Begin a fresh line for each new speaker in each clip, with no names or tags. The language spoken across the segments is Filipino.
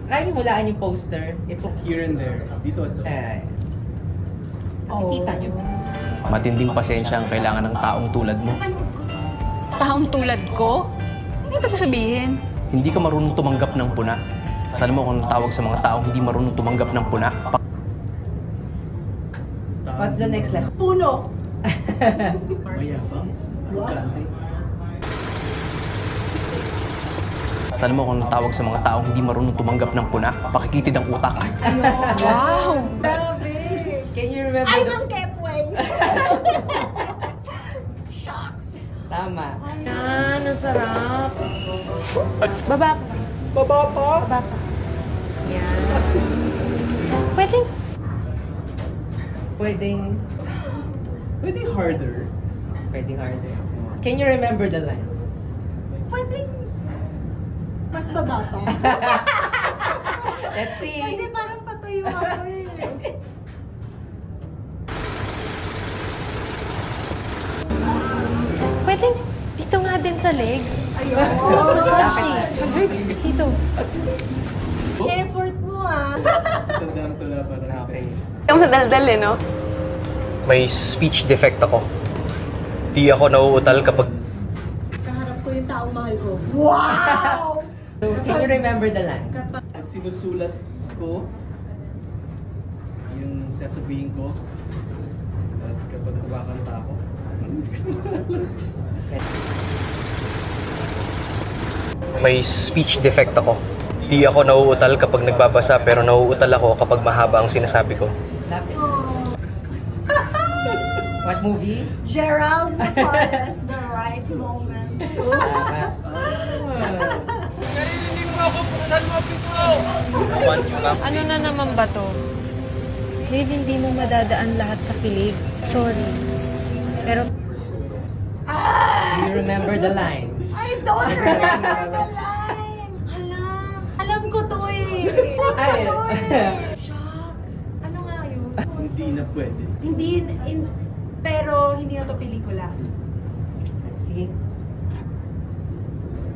Kaya niyo hulaan yung poster. It's
Here and there. Dito at doon.
Nakikita niyo.
Matinding pasensya ang kailangan ng taong tulad mo.
Taong tulad ko? Ano ito sabihin?
Hindi ka marunong tumanggap ng puna. At alam mo kung anong tawag sa mga taong hindi marunong tumanggap ng puna?
What's the next level?
Puno!
Mayabang. Arugante.
At alam mo kung anong tawag sa mga taong hindi marunong tumanggap ng puna? Pakikitid ang utak.
Wow!
Grabe!
Can you remember
Ay,
the...
Mang Kepweng! Shocks!
Tama.
Yan, ang sarap. Baba pa.
Baba pa!
Baba pa. Yan. Pwede.
Pwedeng...
Pwede harder.
Pwedeng harder. Can you remember the line?
Pwedeng mas baba pa.
Let's see.
Kasi parang patayo ako eh.
Pwede. Dito nga din sa legs.
Ayun.
Sa legs. Dito.
Effort mo ah.
Sandang tula para
Okay.
Yung madaldal eh, no?
May speech defect ako. Di ako nauutal kapag...
Kaharap ko yung taong mahal ko. Wow!
So, can you remember the line?
Pag sinusulat ko, yung sasabihin ko, at kapag kumakanta ako,
May speech defect ako. Di ako nauutal kapag nagbabasa pero nauutal ako kapag mahaba ang sinasabi ko.
Lapit. What movie?
Gerald Macaulay, The Right Moment.
Tama.
Ano na naman ba to? Babe, hindi mo madadaan lahat sa kilig. Sorry. Pero
Do you remember the line?
I don't remember the line. Hala, alam ko to eh. Alam ko to eh. Shucks. Ano nga yun?
hindi na pwede.
Hindi, pero hindi na to pelikula.
Let's see.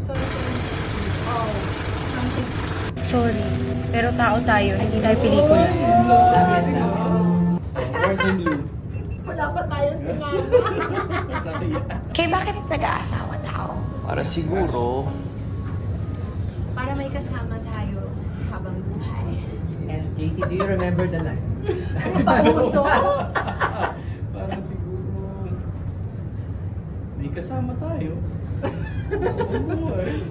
Sorry. Oh, something.
sorry. Pero tao tayo, hindi tayo pelikula.
Lapit na.
More than you.
Wala pa tayong tingnan.
Kaya bakit nag-aasawa tao?
Para siguro...
Para may kasama tayo habang buhay.
And JC, do you remember the line?
Papuso.
Para siguro... May kasama tayo. Oo eh.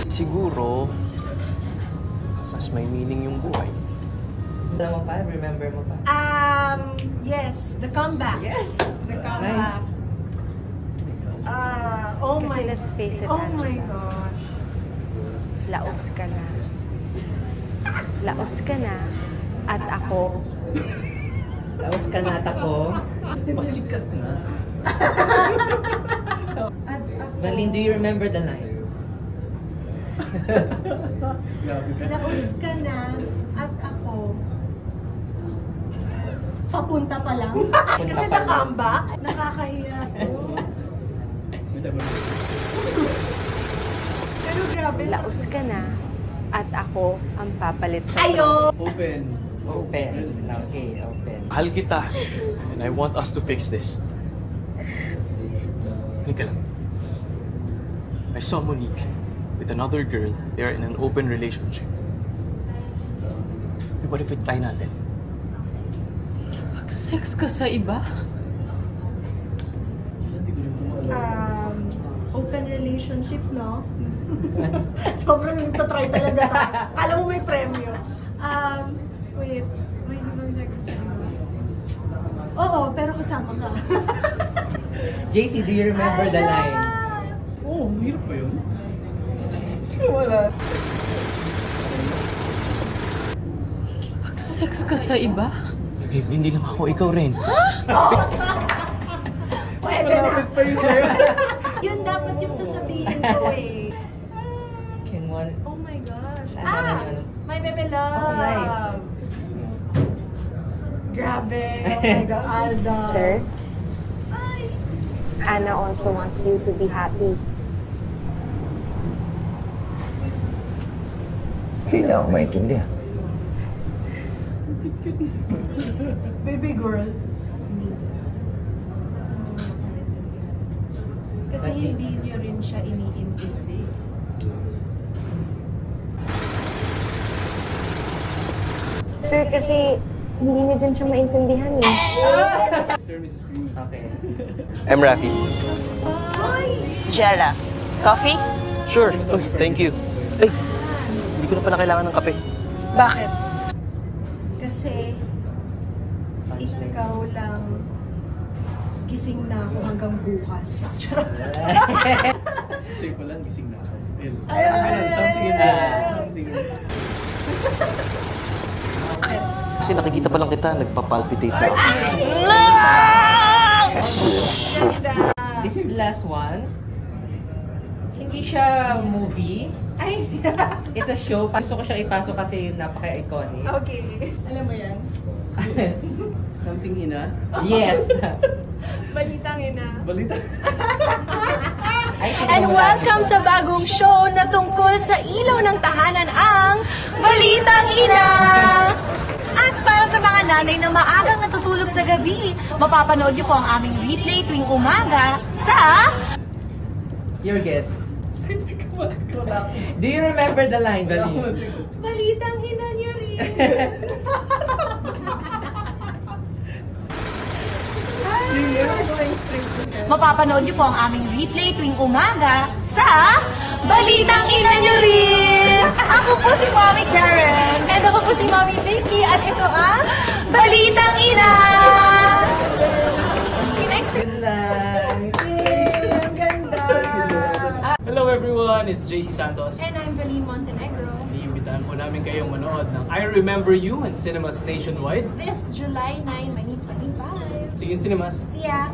Siguro... mas may meaning yung buhay.
Alam mo pa? Remember mo pa?
Yes, the comeback.
Yes!
The comeback.
Nice.
Oh
Kasi
my,
let's face it,
oh my
Angela.
gosh.
Laos ka na. Laos ka na. At ako,
Laos ka na at ako.
Pasikat na.
At ako,
Malin, do you remember the line?
Grabe ka.
laos ka na at ako. Papunta pa lang. Kasi
pa lang.
na-comeback. Nakakahiya to. Pero grabe.
laos ka na. At ako ang papalit sa
Ayo!
Open.
Open. Okay, open.
Mahal kita. And I want us to fix this. Halika lang. I saw Monique with another girl. They are in an open relationship. Hey, what if we try natin?
Sex ka sa iba?
Hindi ko rin alam.
Open relationship, no? Sobrang nagtatry talaga. Kala mo may premyo. Wait. Oo, pero kasama ka.
JC, do you remember the line?
Oh, hirap pa yun. Wala.
Sex ka sa iba?
Babe, hindi lang ako, ikaw rin.
Pwede na.
Malapit pa yun sa'yo.
Yun dapat yung sasabihin ko eh.
Can one...
Oh my gosh.
Ano?
My baby love.
Oh, nice.
Grabe. Oh my God, Alda.
Sir,
Ay.
Anna also wants you to be happy.
Hindi na ako maintindihan.
Baby girl. Kasi hindi niya rin siya iniintindi.
Sir, kasi hindi niya din siya maintindihan eh.
Sir, Mrs. Cruz.
Okay.
I'm Rafi.
Jella. Coffee?
Sure. Oh, thank you. Ay, hindi ko na pala kailangan ng kape.
Bakit?
Kasi ikaw lang gising na ako hanggang bukas. Charot.
Sa'yo pala, gising na ako. Ayun, something in there. Something in there.
Kasi nakikita pa lang kita, nagpapalpitate na ako.
This is the last one. Hindi siya movie.
Ay!
It's a show. Gusto ko siyang ipasok kasi napaka-iconic.
Okay. Alam mo yan?
Something ina.
Yes.
Balitang ina.
Balita.
And welcome sa bagong show na tungkol sa ilaw ng tahanan ang Balitang Ina! At para sa mga nanay na maagang natutulog sa gabi, mapapanood niyo po ang aming replay tuwing umaga sa...
Your guess.
Hindi ko wala.
Do you remember the line, Bali?
Balitang ina niyo rin.
Mapapanood niyo po ang aming replay tuwing umaga sa Balitang Ina Niyo Rin! Ako po si Mommy Karen. And ako po si Mommy Vicky. At ito ang Balitang Ina! See you next time!
Good night.
Ang ganda.
Hello everyone, it's JC Santos.
And I'm Valine Montenegro.
Iimbitahan po namin kayong manood ng I Remember You in cinemas nationwide.
This July 9, 2025.
Sige, cinemas.
See ya!